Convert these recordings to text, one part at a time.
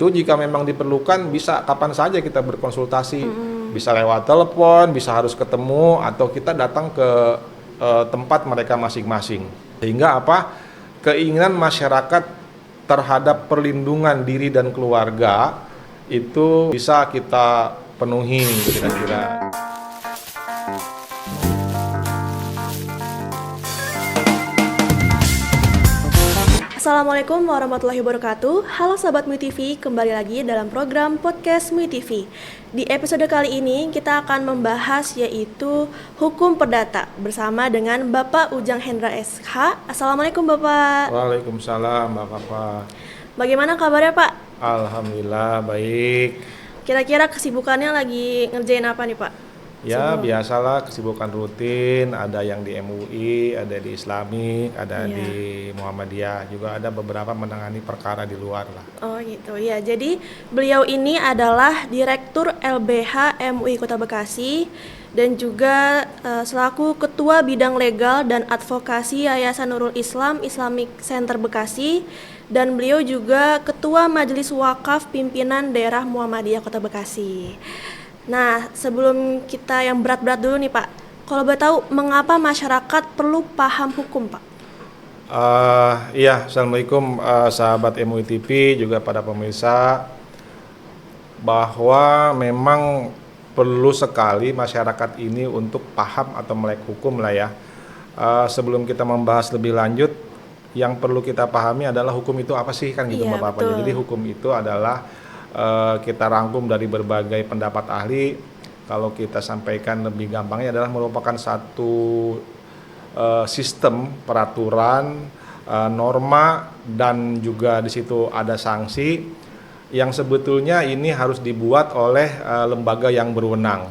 Itu jika memang diperlukan bisa kapan saja kita berkonsultasi, bisa lewat telepon, bisa harus ketemu atau kita datang ke tempat mereka masing-masing. Sehingga apa? Keinginan masyarakat terhadap perlindungan diri dan keluarga itu bisa kita penuhi kira-kira. Assalamualaikum warahmatullahi wabarakatuh. Halo sahabat MUI TV, kembali lagi dalam program podcast MUI TV. Di episode kali ini kita akan membahas yaitu hukum perdata bersama dengan Bapak Ujang Hendra SH. Assalamualaikum Bapak. Waalaikumsalam Bapak. Bagaimana kabarnya Pak? Alhamdulillah baik. Kira-kira kesibukannya lagi ngerjain apa nih Pak? Ya biasalah kesibukan rutin, ada yang di MUI, ada di Islamik, ada di Muhammadiyah, juga ada beberapa menangani perkara di luar lah. Oh gitu ya, jadi beliau ini adalah Direktur LBH MUI Kota Bekasi dan juga selaku Ketua Bidang Legal dan Advokasi Yayasan Nurul Islam Islamic Center Bekasi, dan beliau juga Ketua Majelis Wakaf Pimpinan Daerah Muhammadiyah Kota Bekasi. Nah, sebelum kita yang berat-berat dulu nih Pak, kalau boleh tahu mengapa masyarakat perlu paham hukum Pak? Iya, Assalamualaikum sahabat MUI TV, juga pada pemirsa, bahwa memang perlu sekali masyarakat ini untuk paham atau melek hukum lah ya. Sebelum kita membahas lebih lanjut, yang perlu kita pahami adalah hukum itu apa sih kan gitu Bapak. Jadi hukum itu adalah kita rangkum dari berbagai pendapat ahli. Kalau kita sampaikan lebih gampangnya adalah merupakan satu sistem peraturan, norma, dan juga di situ ada sanksi yang sebetulnya ini harus dibuat oleh lembaga yang berwenang.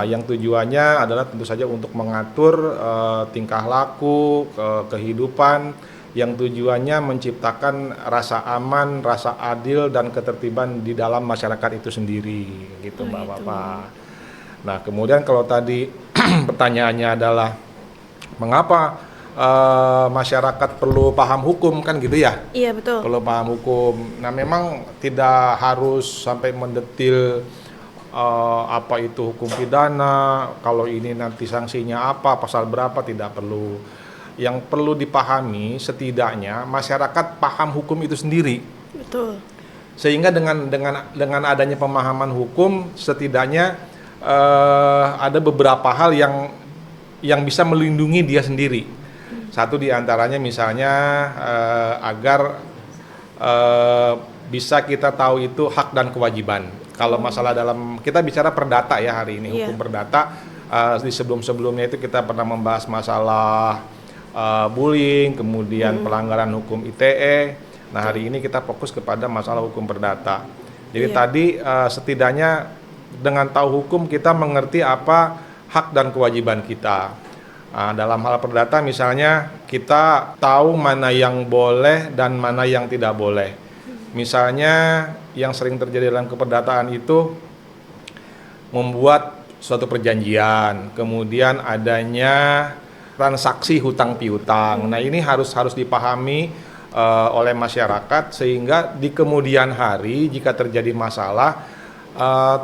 Yang tujuannya adalah tentu saja untuk mengatur tingkah laku, kehidupan, yang tujuannya menciptakan rasa aman, rasa adil, dan ketertiban di dalam masyarakat itu sendiri, gitu Bapak. Nah, kemudian kalau tadi pertanyaannya adalah mengapa masyarakat perlu paham hukum kan gitu ya? Iya betul. Perlu paham hukum. Nah, memang tidak harus sampai mendetil apa itu hukum pidana, kalau ini nanti sanksinya apa, pasal berapa, tidak perlu. Yang perlu dipahami setidaknya masyarakat paham hukum itu sendiri. Betul. Sehingga dengan adanya pemahaman hukum setidaknya ada beberapa hal yang bisa melindungi dia sendiri. Satu diantaranya misalnya agar bisa kita tahu itu hak dan kewajiban. Kalau masalah dalam kita bicara perdata ya hari ini, hukum perdata, di sebelum-sebelumnya itu kita pernah membahas masalah bullying, kemudian pelanggaran hukum ITE. Nah, hari ini kita fokus kepada masalah hukum perdata. Jadi tadi setidaknya dengan tahu hukum kita mengerti apa hak dan kewajiban kita. Dalam hal perdata misalnya kita tahu mana yang boleh dan mana yang tidak boleh. Misalnya yang sering terjadi dalam keperdataan itu membuat suatu perjanjian, kemudian adanya transaksi hutang piutang. Nah, ini harus dipahami oleh masyarakat sehingga di kemudian hari jika terjadi masalah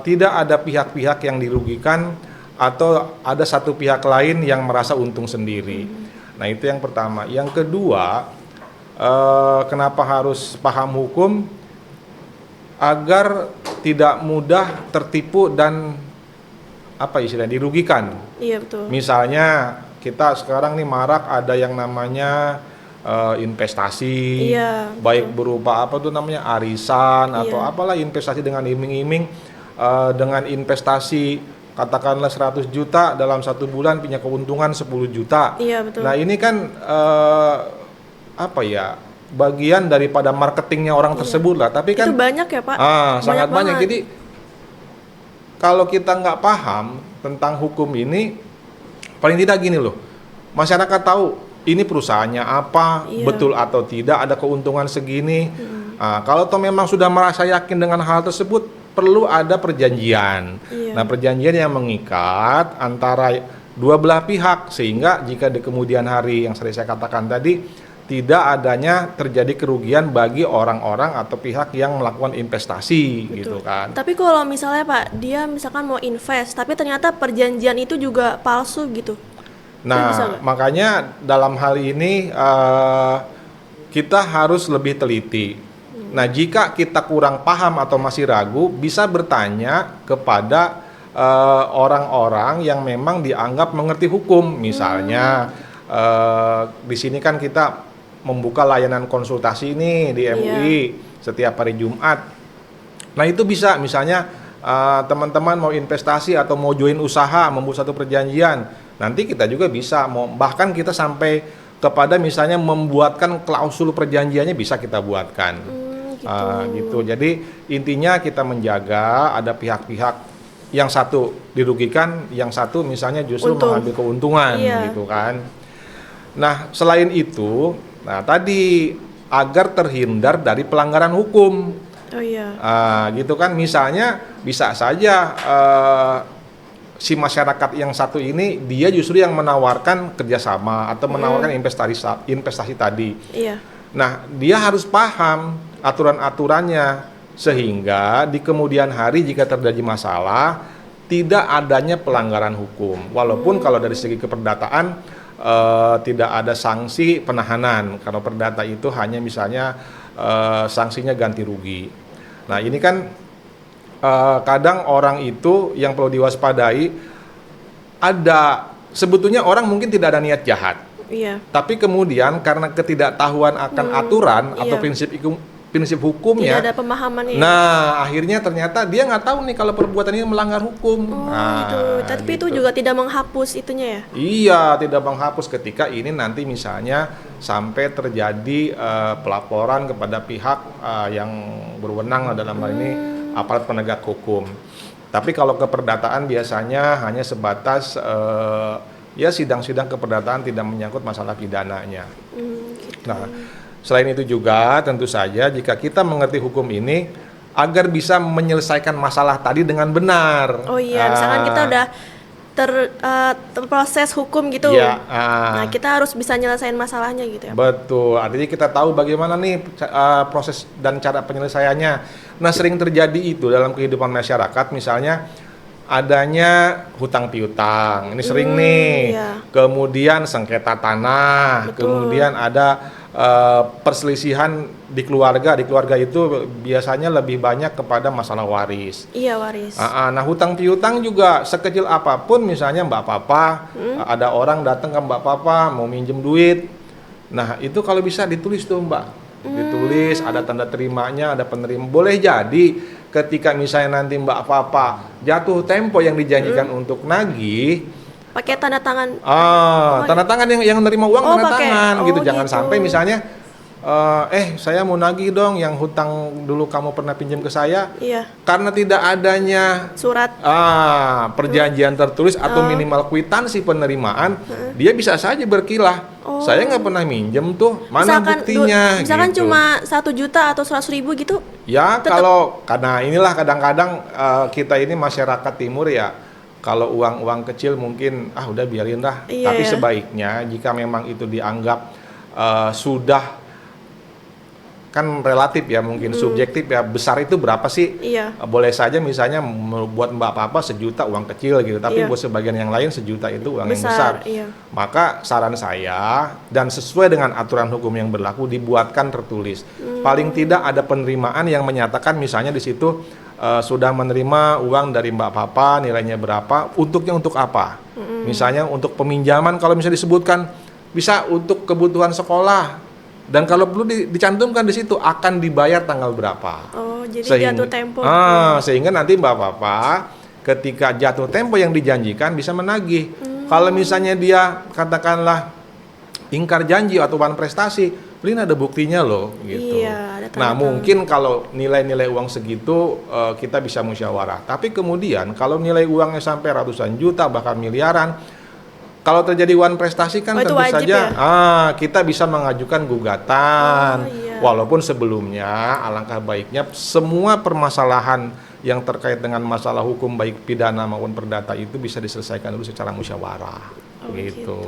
tidak ada pihak-pihak yang dirugikan atau ada satu pihak lain yang merasa untung sendiri. Nah, itu yang pertama. Yang kedua, kenapa harus paham hukum? Agar tidak mudah tertipu dan dirugikan. Iya betul. Misalnya kita sekarang nih marak ada yang namanya investasi, baik berupa arisan atau apalah investasi dengan iming-iming, dengan investasi katakanlah 100 juta dalam 1 bulan punya keuntungan 10 juta. Iya betul. Nah, ini kan bagian daripada marketingnya orang tersebut lah. Tapi kan itu banyak ya Pak? Sangat banyak. Jadi kalau kita nggak paham tentang hukum ini, paling tidak gini loh, masyarakat tahu ini perusahaannya apa, betul atau tidak, ada keuntungan segini. Kalau toh memang sudah merasa yakin dengan hal tersebut, perlu ada perjanjian. Nah, perjanjian yang mengikat antara dua belah pihak, sehingga jika di kemudian hari yang saya katakan tadi tidak adanya terjadi kerugian bagi orang-orang atau pihak yang melakukan investasi gitu kan. Tapi kalau misalnya Pak, dia misalkan mau invest, tapi ternyata perjanjian itu juga palsu gitu. Itu bisa Nah, nggak? makanya dalam hal ini kita harus lebih teliti. Nah, jika kita kurang paham atau masih ragu, bisa bertanya kepada orang-orang yang memang dianggap mengerti hukum. Misalnya di sini kan kita membuka layanan konsultasi ini di MUI setiap hari Jumat. Nah, itu bisa misalnya teman-teman mau investasi atau mau join usaha, membuat satu perjanjian. Nanti kita juga bisa bahkan kita sampai kepada misalnya membuatkan klausul perjanjiannya bisa kita buatkan. Gitu. Jadi intinya kita menjaga ada pihak-pihak yang satu dirugikan, yang satu misalnya justru mengambil keuntungan gitu kan. Nah, selain itu, nah tadi agar terhindar dari pelanggaran hukum. Oh iya. Gitu kan, misalnya bisa saja si masyarakat yang satu ini dia justru yang menawarkan kerjasama atau menawarkan investasi tadi. Iya. Nah, dia harus paham aturan-aturannya sehingga di kemudian hari jika terjadi masalah tidak adanya pelanggaran hukum. Walaupun kalau dari segi keperdataan tidak ada sanksi penahanan. Kalau perdata itu hanya misalnya sanksinya ganti rugi. Nah, ini kan kadang orang itu yang perlu diwaspadai, ada sebetulnya orang mungkin tidak ada niat jahat. Iya. Tapi kemudian karena ketidaktahuan akan aturan atau prinsip hukumnya, tidak ada pemahamannya. Nah, akhirnya ternyata dia nggak tahu nih kalau perbuatan ini melanggar hukum. Gitu. Tapi itu juga tidak menghapus itunya ya? Iya, tidak menghapus ketika ini nanti misalnya sampai terjadi pelaporan kepada pihak yang berwenang dalam hal ini aparat penegak hukum. Tapi kalau keperdataan biasanya hanya sebatas ya sidang-sidang keperdataan tidak menyangkut masalah pidananya. Gitu. Nah, selain itu juga tentu saja jika kita mengerti hukum ini agar bisa menyelesaikan masalah tadi dengan benar. Oh iya, misalkan kita udah terproses hukum gitu. Iya, nah, kita harus bisa nyelesain masalahnya gitu ya. Betul, artinya kita tahu bagaimana nih proses dan cara penyelesaiannya. Nah, sering terjadi itu dalam kehidupan masyarakat, misalnya adanya hutang piutang, ini sering nih. Iya. Kemudian sengketa tanah, kemudian ada perselisihan di keluarga itu biasanya lebih banyak kepada masalah waris. Iya, waris. Nah, hutang piutang juga sekecil apapun, misalnya Mbak Papa, ada orang datang ke Mbak Papa mau minjem duit. Nah, itu kalau bisa ditulis tuh Mbak, ditulis ada tanda terimanya, ada penerima. Boleh jadi ketika misalnya nanti Mbak Papa jatuh tempo yang dijanjikan untuk nagih, pakai tanda tangan. Tanda tangan yang menerima uang tanda pakai. tangan gitu. Jangan Gitu. sampai misalnya saya mau nagih dong yang hutang dulu kamu pernah pinjam ke saya. Iya. Karena tidak adanya Surat. perjanjian tertulis atau minimal kwitansi penerimaan, dia bisa saja berkilah. Saya nggak pernah minjem tuh, mana buktinya? Misalkan gitu. cuma 1 juta atau 100.000 gitu. Ya kalau karena inilah kadang-kadang kita ini masyarakat timur ya, kalau uang-uang kecil mungkin udah biarin dah. Iya, Tapi ya. sebaiknya jika memang itu dianggap sudah kan relatif ya, mungkin subjektif ya, besar itu berapa sih? Iya. Boleh saja misalnya buat Mbak Papa 1 juta uang kecil gitu, tapi Iya. buat sebagian yang lain 1 juta itu uang yang Besar, besar. iya. Maka saran saya dan sesuai dengan aturan hukum yang berlaku dibuatkan tertulis. Paling tidak ada penerimaan yang menyatakan misalnya di situ sudah menerima uang dari Mbak Papa nilainya berapa, untuknya untuk apa? Misalnya untuk peminjaman kalau misalnya disebutkan bisa untuk kebutuhan sekolah. Dan kalau perlu dicantumkan di situ akan dibayar tanggal berapa. Oh, jadi jatuh tempo. Sehingga nanti Mbak Papa ketika jatuh tempo yang dijanjikan bisa menagih. Kalau misalnya dia katakanlah ingkar janji atau wan prestasi, ini ada buktinya loh gitu. Iya, ada Nah, tanda-tanda. mungkin kalau nilai-nilai uang segitu kita bisa musyawarah. Tapi kemudian kalau nilai uangnya sampai ratusan juta bahkan miliaran, kalau terjadi wan prestasi kan itu tentu wajib saja ya? kita bisa mengajukan gugatan. Iya. Walaupun sebelumnya alangkah baiknya semua permasalahan yang terkait dengan masalah hukum baik pidana maupun perdata itu bisa diselesaikan dulu secara musyawarah. Gitu.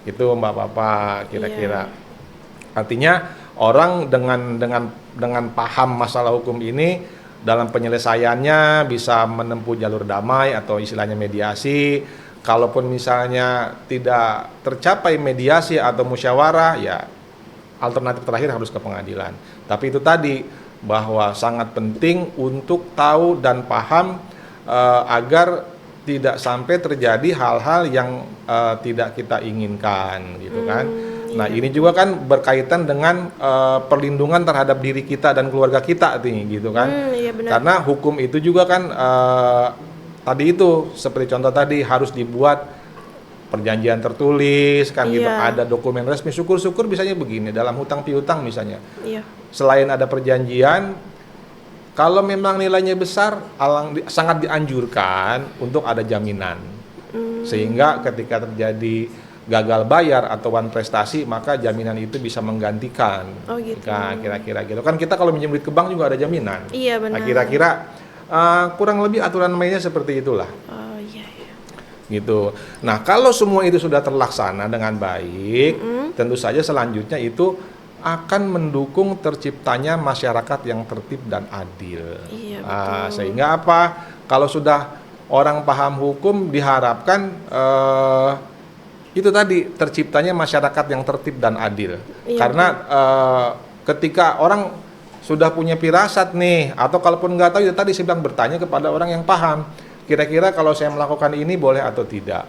Itu Mbak Papa kira-kira. Artinya orang dengan paham masalah hukum ini dalam penyelesaiannya bisa menempuh jalur damai atau istilahnya mediasi. Kalaupun misalnya tidak tercapai mediasi atau musyawarah, ya alternatif terakhir harus ke pengadilan. Tapi itu tadi bahwa sangat penting untuk tahu dan paham agar tidak sampai terjadi hal-hal yang tidak kita inginkan gitu kan. Nah, ini juga kan berkaitan dengan perlindungan terhadap diri kita dan keluarga kita nih gitu kan. Iya benar. Karena hukum itu juga kan tadi itu seperti contoh tadi harus dibuat perjanjian tertulis kan gitu, Iya. ada dokumen resmi. Syukur-syukur misalnya begini dalam hutang piutang misalnya. Iya. Selain ada perjanjian, kalau memang nilainya besar, sangat dianjurkan untuk ada jaminan. Sehingga ketika terjadi gagal bayar atau wan prestasi, maka jaminan itu bisa menggantikan. Oh gitu. Nah, kira-kira gitu. Kan kita kalau minjem duit ke bank juga ada jaminan. Iya Nah, benar. kira-kira kurang lebih aturan mainnya seperti itulah. Oh iya. Iya. Gitu. Nah, kalau semua itu sudah terlaksana dengan baik, tentu saja selanjutnya itu akan mendukung terciptanya masyarakat yang tertib dan adil. Iya, Sehingga apa? Kalau sudah orang paham hukum, diharapkan itu tadi terciptanya masyarakat yang tertib dan adil. Iya, Karena ketika orang sudah punya firasat nih, atau kalaupun nggak tahu, ya tadi saya bilang bertanya kepada orang yang paham. Kira-kira kalau saya melakukan ini boleh atau tidak?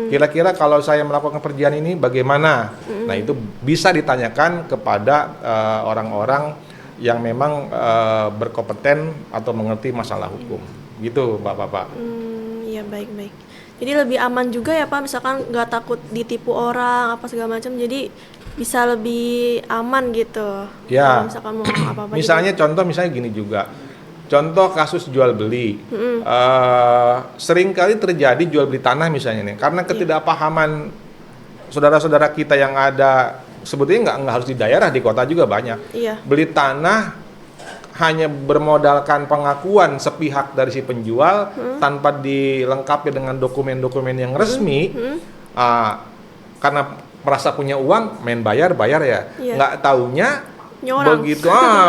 Kira-kira kalau saya melakukan perjanjian ini bagaimana? Nah, itu bisa ditanyakan kepada orang-orang yang memang berkompeten atau mengerti masalah hukum. Gitu, Bapak-bapak. Iya baik-baik. Jadi lebih aman juga ya Pak, misalkan nggak takut ditipu orang apa segala macam, jadi bisa lebih aman gitu. Ya. Kalau misalkan mau apa-apa. Misalnya contoh misalnya gini juga. Contoh kasus jual beli. Seringkali terjadi jual beli tanah misalnya nih, karena ketidakpahaman saudara-saudara kita yang ada, sebetulnya nggak harus di daerah, di kota juga banyak. Iya. Beli tanah hanya bermodalkan pengakuan sepihak dari si penjual tanpa dilengkapi dengan dokumen-dokumen yang resmi. Karena merasa punya uang, main bayar ya. Iya. Nggak taunya Punya orang. begitu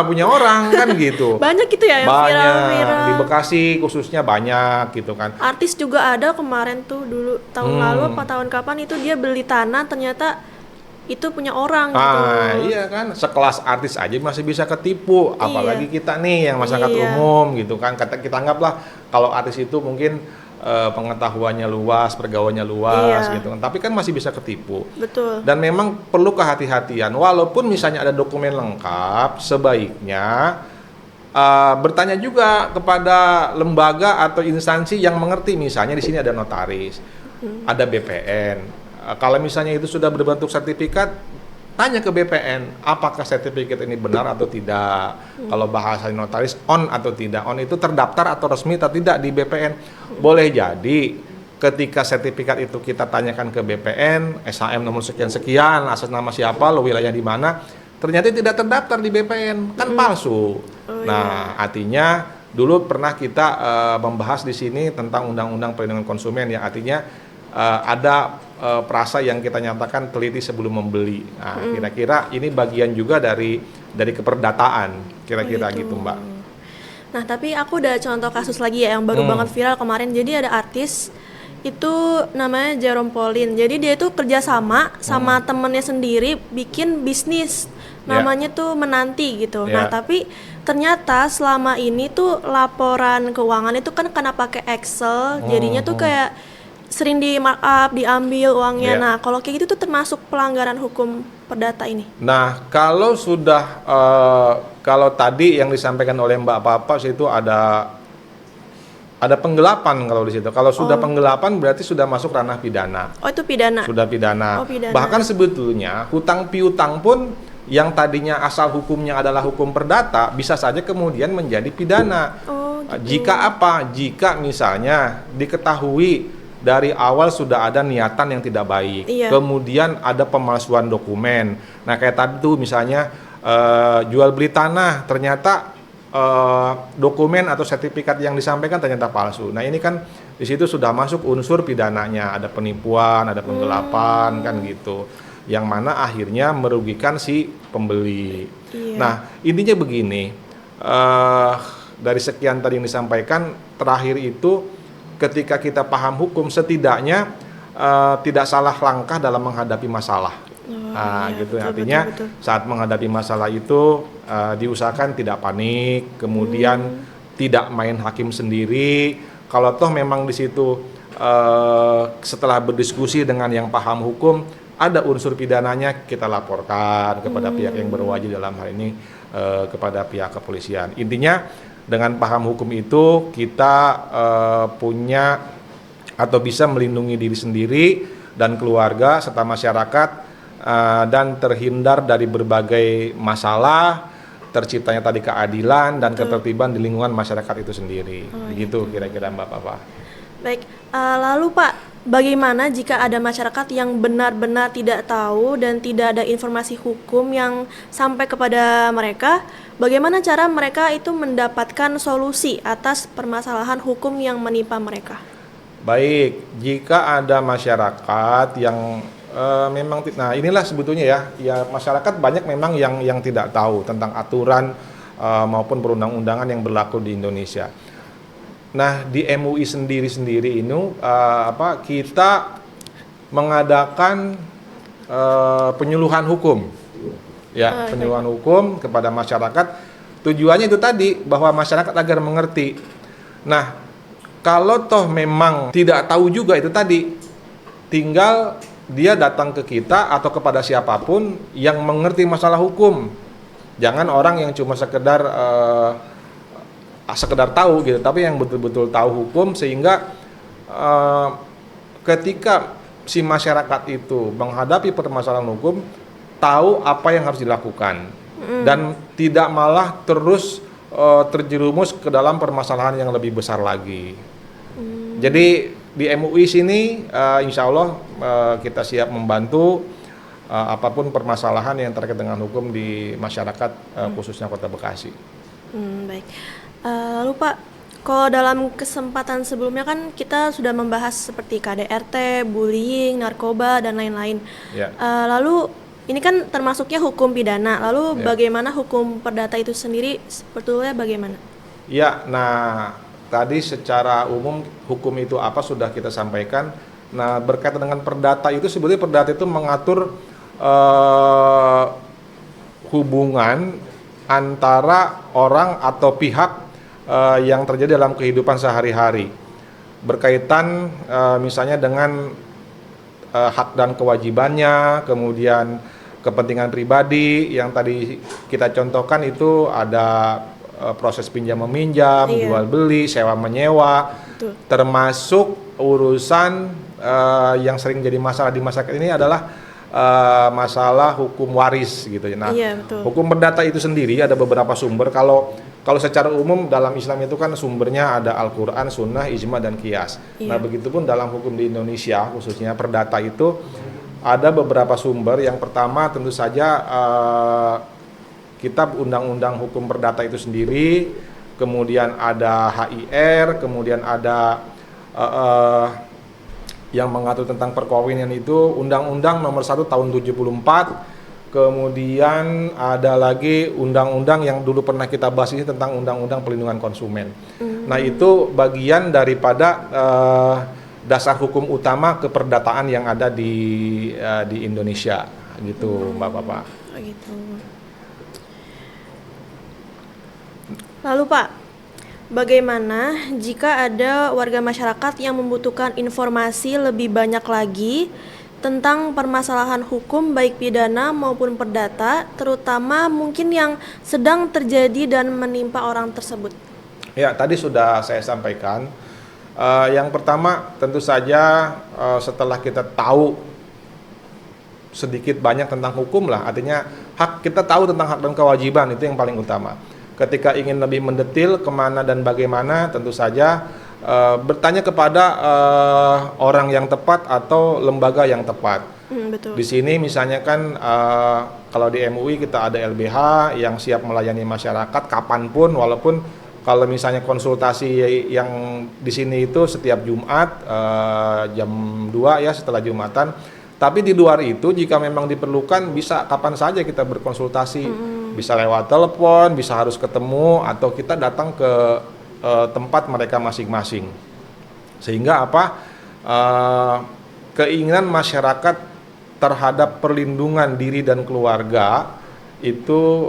punya orang kan gitu. Banyak gitu ya yang Banyak viral-viral. di Bekasi khususnya banyak gitu kan. Artis juga ada kemarin tuh dulu tahun lalu apa tahun kapan itu dia beli tanah ternyata itu punya orang gitu. Iya kan, sekelas artis aja masih bisa ketipu, apalagi kita nih yang masyarakat Iya. umum gitu kan. Kita anggaplah kalau artis itu mungkin pengetahuannya luas, pergaulannya luas Iya. gitu kan. Tapi kan masih bisa ketipu. Betul. Dan memang perlu kehati-hatian. Walaupun misalnya ada dokumen lengkap, sebaiknya bertanya juga kepada lembaga atau instansi yang mengerti. Misalnya di sini ada notaris, ada BPN. Kalau misalnya itu sudah berbentuk sertifikat, tanya ke BPN, apakah sertifikat ini benar atau tidak. Kalau bahasa notaris, on atau tidak. On itu terdaftar atau resmi atau tidak di BPN. Boleh jadi ketika sertifikat itu kita tanyakan ke BPN, SHM nomor sekian-sekian, atas nama siapa, lo wilayah di mana, ternyata tidak terdaftar di BPN, kan palsu. Nah, artinya dulu pernah kita membahas di sini tentang Undang-Undang Perlindungan Konsumen, yang artinya ada frasa yang kita nyatakan teliti sebelum membeli. Nah, kira-kira ini bagian juga dari keperdataan, kira-kira gitu, Mbak. Nah, tapi aku udah contoh kasus lagi ya yang baru banget viral kemarin. Jadi ada artis itu namanya Jerome Pauline. Jadi dia itu kerjasama sama temennya sendiri bikin bisnis. Namanya tuh Menanti gitu. Nah, tapi ternyata selama ini tuh laporan keuangan itu kan karena pakai Excel, jadinya tuh kayak sering di markup, diambil uangnya. Nah, kalau kayak gitu tuh termasuk pelanggaran hukum perdata ini. Nah, kalau sudah kalau tadi yang disampaikan oleh Mbak Papa itu ada penggelapan kalau di situ. Kalau sudah penggelapan berarti sudah masuk ranah pidana. Oh, itu pidana. Sudah pidana. Oh, pidana. Bahkan sebetulnya hutang piutang pun yang tadinya asal hukumnya adalah hukum perdata bisa saja kemudian menjadi pidana. Oh, gitu. Jika apa? Jika misalnya diketahui dari awal sudah ada niatan yang tidak baik, Iya. kemudian ada pemalsuan dokumen. Nah, kayak tadi tuh misalnya jual beli tanah, ternyata dokumen atau sertifikat yang disampaikan ternyata palsu. Nah, ini kan di situ sudah masuk unsur pidananya, ada penipuan, ada penggelapan kan gitu. yang mana akhirnya merugikan si pembeli. Iya. Nah, intinya begini, dari sekian tadi yang disampaikan, terakhir itu ketika kita paham hukum, setidaknya tidak salah langkah dalam menghadapi masalah. Iya, Gitu. betul, Artinya betul. saat menghadapi masalah itu diusahakan tidak panik, kemudian tidak main hakim sendiri. Kalau toh memang di situ setelah berdiskusi dengan yang paham hukum, ada unsur pidananya, kita laporkan kepada pihak yang berwajib, dalam hal ini kepada pihak kepolisian. Intinya dengan paham hukum itu kita punya atau bisa melindungi diri sendiri dan keluarga serta masyarakat, dan terhindar dari berbagai masalah, terciptanya tadi keadilan dan ketertiban di lingkungan masyarakat itu sendiri. Begitu kira-kira Mbak Papa. Baik, lalu Pak, bagaimana jika ada masyarakat yang benar-benar tidak tahu dan tidak ada informasi hukum yang sampai kepada mereka? Bagaimana cara mereka itu mendapatkan solusi atas permasalahan hukum yang menimpa mereka? Baik, jika ada masyarakat yang memang, nah inilah sebetulnya ya masyarakat banyak memang yang tidak tahu tentang aturan maupun perundang-undangan yang berlaku di Indonesia. Nah, di MUI sendiri ini kita mengadakan penyuluhan hukum, penyuluhan hukum kepada masyarakat. Tujuannya itu tadi, bahwa masyarakat agar mengerti. Nah, kalau toh memang tidak tahu juga, itu tadi, tinggal dia datang ke kita atau kepada siapapun yang mengerti masalah hukum. Jangan orang yang cuma sekedar tahu gitu, tapi yang betul-betul tahu hukum, sehingga ketika si masyarakat itu menghadapi permasalahan hukum, tahu apa yang harus dilakukan dan tidak malah terus terjerumus ke dalam permasalahan yang lebih besar lagi. Jadi di MUI sini insya Allah kita siap membantu apapun permasalahan yang terkait dengan hukum di masyarakat, khususnya Kota Bekasi. Baik. Lalu Pak, kalau dalam kesempatan sebelumnya kan kita sudah membahas seperti KDRT, bullying, narkoba, dan lain-lain. Ya. Lalu ini kan termasuknya hukum pidana. Lalu bagaimana hukum perdata itu sendiri, sebetulnya bagaimana? Ya, nah tadi secara umum hukum itu apa sudah kita sampaikan. Nah, berkaitan dengan perdata itu, sebetulnya perdata itu mengatur hubungan antara orang atau pihak yang terjadi dalam kehidupan sehari-hari, berkaitan misalnya dengan hak dan kewajibannya, kemudian kepentingan pribadi yang tadi kita contohkan itu ada proses pinjam meminjam, jual beli, sewa menyewa, termasuk urusan yang sering jadi masalah di masyarakat ini adalah masalah hukum waris gitu. Nah, hukum perdata itu sendiri ada beberapa sumber. Kalau secara umum dalam Islam itu kan sumbernya ada Al-Quran, Sunnah, Ijma, dan Qiyas. Nah, begitupun dalam hukum di Indonesia, khususnya perdata itu ada beberapa sumber. Yang pertama tentu saja Kitab Undang-Undang Hukum Perdata itu sendiri, kemudian ada HIR, kemudian ada yang mengatur tentang perkawinan itu Undang-Undang Nomor 1 Tahun 74. Kemudian ada lagi undang-undang yang dulu pernah kita bahas ini tentang Undang-Undang Perlindungan Konsumen. Nah, itu bagian daripada dasar hukum utama keperdataan yang ada di Indonesia gitu, Mbak Bapak. Gitu. Lalu Pak, bagaimana jika ada warga masyarakat yang membutuhkan informasi lebih banyak lagi tentang permasalahan hukum baik pidana maupun perdata, terutama mungkin yang sedang terjadi dan menimpa orang tersebut? Ya, tadi sudah saya sampaikan. Yang pertama tentu saja setelah kita tahu sedikit banyak tentang hukum lah, artinya kita tahu tentang hak dan kewajiban, itu yang paling utama. Ketika ingin lebih mendetil kemana dan bagaimana, tentu saja bertanya kepada orang yang tepat atau lembaga yang tepat. Betul. Di sini misalnya kan kalau di MUI kita ada LBH yang siap melayani masyarakat kapanpun, walaupun kalau misalnya konsultasi yang di sini itu setiap Jumat jam 2 ya setelah Jumatan. Tapi di luar itu jika memang diperlukan bisa kapan saja kita berkonsultasi, bisa lewat telepon, bisa harus ketemu atau kita datang ke tempat mereka masing-masing. Sehingga apa? Keinginan masyarakat terhadap perlindungan diri dan keluarga itu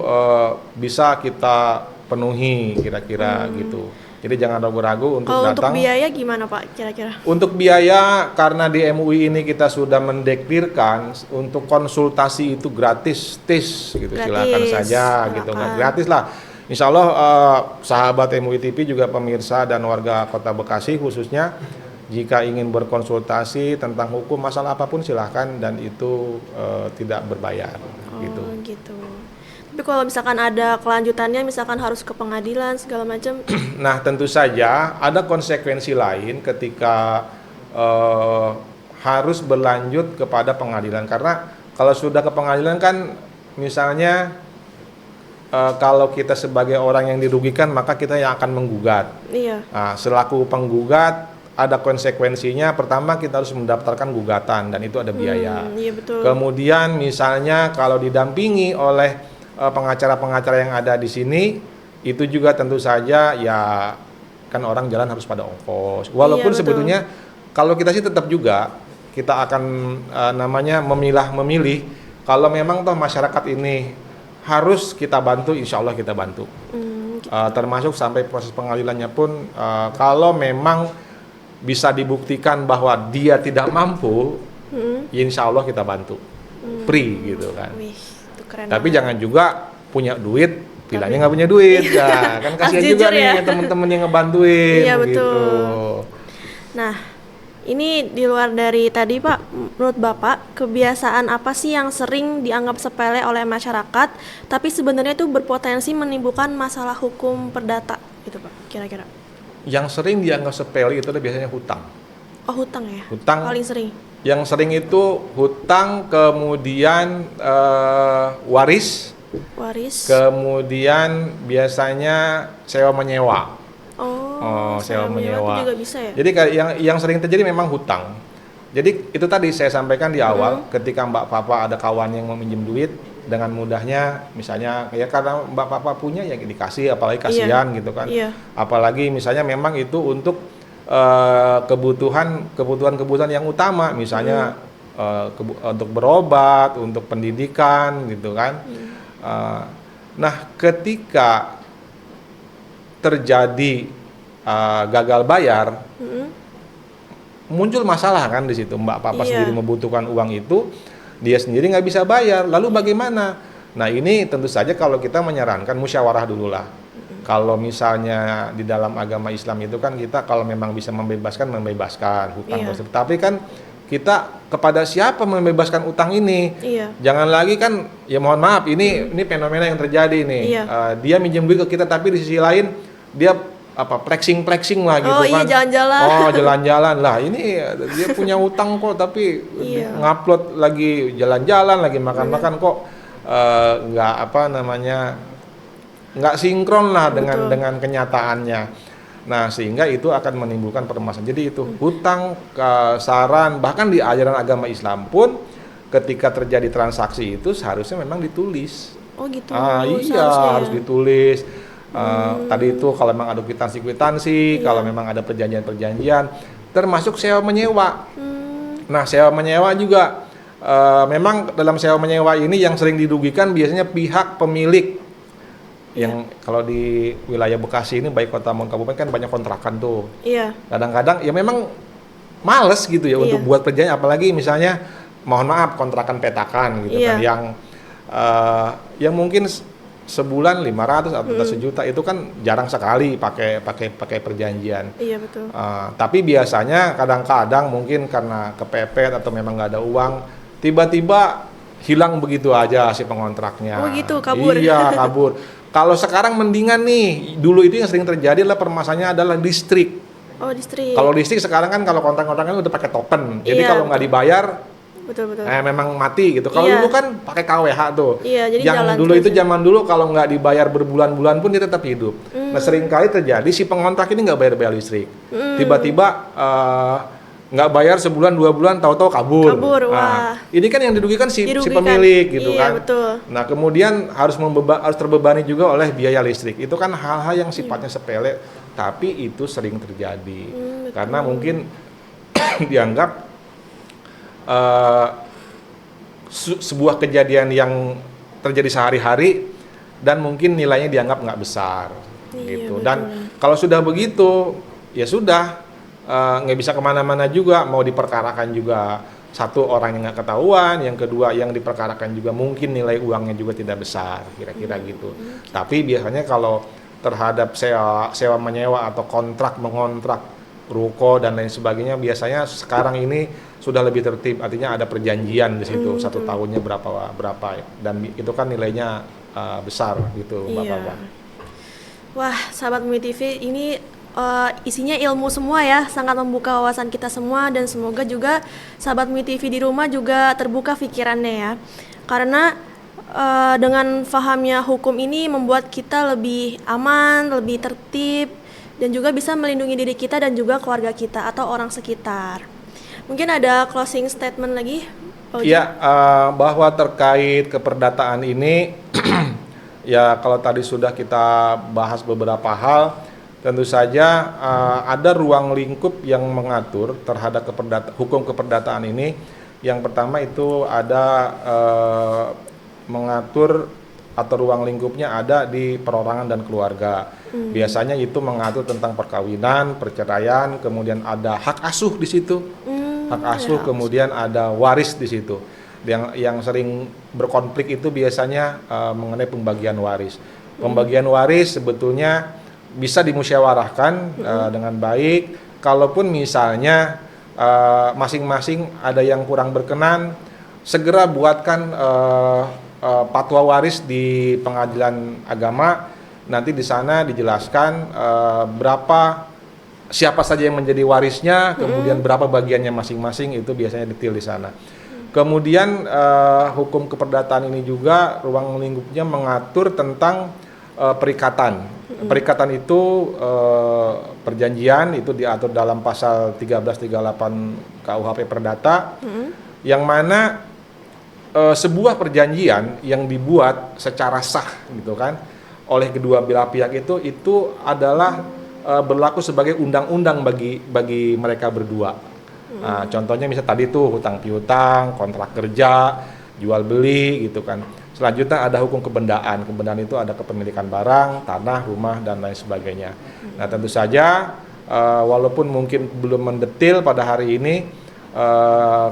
bisa kita penuhi kira-kira gitu. Jadi jangan ragu-ragu untuk Kalau datang. untuk biaya gimana Pak kira-kira? Untuk biaya, karena di MUI ini kita sudah mendeklarasikan untuk konsultasi itu gratis, gitu. Silakan saja, gitu kan, gratis lah. Insya Allah sahabat MUI TV juga pemirsa dan warga Kota Bekasi khususnya, jika ingin berkonsultasi tentang hukum masalah apapun silahkan dan itu tidak berbayar, gitu. Tapi kalau misalkan ada kelanjutannya, misalkan harus ke pengadilan segala macam. Nah, tentu saja ada konsekuensi lain ketika harus berlanjut kepada pengadilan. Karena kalau sudah ke pengadilan kan, misalnya kalau kita sebagai orang yang dirugikan, maka kita yang akan menggugat. Iya. Nah, selaku penggugat ada konsekuensinya. Pertama, kita harus mendaftarkan gugatan dan itu ada biaya. Iya betul. Kemudian misalnya kalau didampingi oleh pengacara-pengacara yang ada di sini, itu juga tentu saja ya kan orang jalan harus pada ongkos. Walaupun Iya, sebetulnya kalau kita sih tetap juga kita akan memilih kalau memang toh masyarakat ini harus kita bantu, insya Allah kita bantu. Termasuk sampai proses pengadilannya pun kalau memang bisa dibuktikan bahwa dia tidak mampu, insya Allah kita bantu, free gitu kan. Wih, itu keren Tapi banget. jangan juga punya duit, bilangnya nggak punya duit, nah, kan kasihan Harus juga jujur ya. nih teman-teman yang ngebantuin. Iya, gitu. betul. Nah, ini di luar dari tadi Pak, menurut Bapak, kebiasaan apa sih yang sering dianggap sepele oleh masyarakat, tapi sebenarnya itu berpotensi menimbulkan masalah hukum perdata, gitu Pak, kira-kira? Yang sering dianggap sepele itu adalah biasanya hutang. Oh, hutang ya? Hutang. Paling sering. Yang sering itu hutang, kemudian waris, kemudian biasanya sewa menyewa. Sewa menyewa. Itu juga bisa ya? Jadi yang sering terjadi memang hutang. Jadi itu tadi saya sampaikan di awal, ketika Mbak Papa ada kawan yang mau minjem duit, dengan mudahnya misalnya ya karena Mbak Papa punya ya dikasih, apalagi kasihan gitu kan. Iya. Apalagi misalnya memang itu untuk kebutuhan yang utama, misalnya untuk berobat, untuk pendidikan gitu kan. Nah, ketika terjadi gagal bayar, muncul masalah kan di situ. Mbak Papa sendiri membutuhkan uang itu, dia sendiri nggak bisa bayar. Lalu bagaimana? Nah, ini tentu saja kalau kita menyarankan musyawarah dulu lah. Kalau misalnya di dalam agama Islam itu kan kita kalau memang bisa membebaskan hutang tersebut. Tapi kan kita kepada siapa membebaskan utang ini? Jangan lagi kan, ya mohon maaf, ini fenomena yang terjadi nih. Dia minjem duit ke kita, tapi di sisi lain dia flexing lah gitu kan. Jalan-jalan lah. Ini dia punya utang kok, tapi ngupload lagi jalan-jalan, lagi makan-makan kok nggak sinkron lah dengan kenyataannya. Nah, sehingga itu akan menimbulkan permasalahan. Jadi itu hutang, saran, bahkan di ajaran agama Islam pun ketika terjadi transaksi itu seharusnya memang ditulis. Oh gitu. Iya, harus ditulis. Tadi itu kalau memang ada kwitansi, kalau memang ada perjanjian, termasuk sewa menyewa. Nah, sewa menyewa juga memang dalam sewa menyewa ini yang sering dirugikan biasanya pihak pemilik. Yang kalau di wilayah Bekasi ini baik kota maupun kabupaten kan banyak kontrakan tuh. Kadang-kadang ya memang males gitu ya untuk buat perjanjian, apalagi misalnya mohon maaf kontrakan petakan gitu kan yang mungkin sebulan 500 atau sejuta itu kan jarang sekali pakai perjanjian. Iya betul. Tapi biasanya kadang-kadang mungkin karena kepepet atau memang nggak ada uang, tiba-tiba hilang begitu aja si pengontraknya. Oh gitu, kabur. Iya, kabur. Kalau sekarang mendingan nih, dulu itu yang sering terjadi adalah permasalahannya adalah listrik. Oh, listrik. Kalau listrik sekarang kan kalau kontrak-kontraknya udah pakai token. Jadi kalau nggak dibayar betul. Memang mati gitu. Kalau dulu kan pakai KWH tuh. Jadi yang dulu itu zaman dulu kalau nggak dibayar berbulan-bulan pun dia tetap hidup. Nah, sering kali terjadi si pengontrak ini nggak bayar listrik. Tiba-tiba nggak bayar sebulan 2 bulan, tahu-tahu kabur. Kabur, Nah, wah. ini kan yang dirugikan si Dirugikan. pemilik gitu Iya, kan. betul. Nah kemudian harus terbebani juga oleh biaya listrik. Itu kan hal-hal yang sifatnya sepele, tapi itu sering terjadi karena mungkin dianggap sebuah kejadian yang terjadi sehari-hari dan mungkin nilainya dianggap nggak besar gitu. Betul. Dan kalau sudah begitu ya sudah nggak bisa kemana-mana juga, mau diperkarakan juga satu orang yang nggak ketahuan, yang kedua yang diperkarakan juga mungkin nilai uangnya juga tidak besar, kira-kira gitu. Tapi biasanya kalau terhadap sewa menyewa atau kontrak mengontrak ruko dan lain sebagainya, biasanya sekarang ini sudah lebih tertib, artinya ada perjanjian di situ 1 tahunnya berapa dan itu kan nilainya besar gitu, Bapak-bapak. Wah, sahabat Bumi TV, ini isinya ilmu semua ya, sangat membuka wawasan kita semua, dan semoga juga sahabat Bumi TV di rumah juga terbuka pikirannya ya. Karena dengan fahamnya hukum ini membuat kita lebih aman, lebih tertib, dan juga bisa melindungi diri kita dan juga keluarga kita atau orang sekitar. Mungkin ada closing statement lagi, Pak Ujang? Iya, bahwa terkait keperdataan ini ya kalau tadi sudah kita bahas beberapa hal, tentu saja ada ruang lingkup yang mengatur terhadap hukum keperdataan ini. Yang pertama itu ada mengatur atau ruang lingkupnya ada di perorangan dan keluarga. Biasanya itu mengatur tentang perkawinan, perceraian, kemudian ada hak asuh di situ. Hak asuh, kemudian ada waris di situ. Yang sering berkonflik itu biasanya mengenai pembagian waris. Pembagian waris sebetulnya bisa dimusyawarahkan dengan baik. Kalaupun misalnya masing-masing ada yang kurang berkenan, segera buatkan fatwa waris di pengadilan agama. Nanti di sana dijelaskan siapa saja yang menjadi warisnya, kemudian berapa bagiannya masing-masing, itu biasanya detail di sana. Kemudian hukum keperdataan ini juga ruang lingkupnya mengatur tentang perikatan. Perikatan itu perjanjian, itu diatur dalam pasal 1338 KUHP Perdata, yang mana sebuah perjanjian yang dibuat secara sah gitu kan oleh kedua belah pihak itu adalah berlaku sebagai undang-undang bagi mereka berdua. Nah, contohnya misalnya tadi tuh hutang piutang, kontrak kerja, jual beli gitu kan. Selanjutnya ada hukum kebendaan. Kebendaan itu ada kepemilikan barang, tanah, rumah dan lain sebagainya. Nah, tentu saja walaupun mungkin belum mendetil pada hari ini,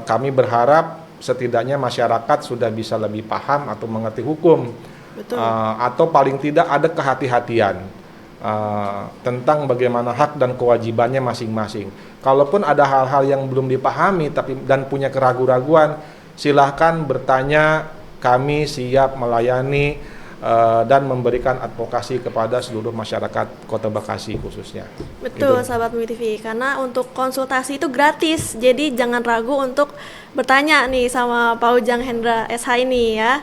kami berharap setidaknya masyarakat sudah bisa lebih paham atau mengerti hukum. Betul. Atau paling tidak ada kehati-hatian tentang bagaimana hak dan kewajibannya masing-masing. Kalaupun ada hal-hal yang belum dipahami dan punya keraguan-raguan, silahkan bertanya, kami siap melayani dan memberikan advokasi kepada seluruh masyarakat Kota Bekasi khususnya. Betul, Gitu. sahabat Bumi TV, karena untuk konsultasi itu gratis, jadi jangan ragu untuk bertanya nih sama Pak Ujang Hendra SH ini ya.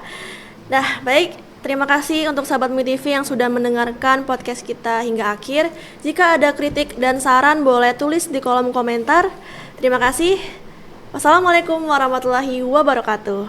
Nah, baik. Terima kasih untuk sahabat Bumi TV yang sudah mendengarkan podcast kita hingga akhir. Jika ada kritik dan saran boleh tulis di kolom komentar. Terima kasih. Wassalamualaikum warahmatullahi wabarakatuh.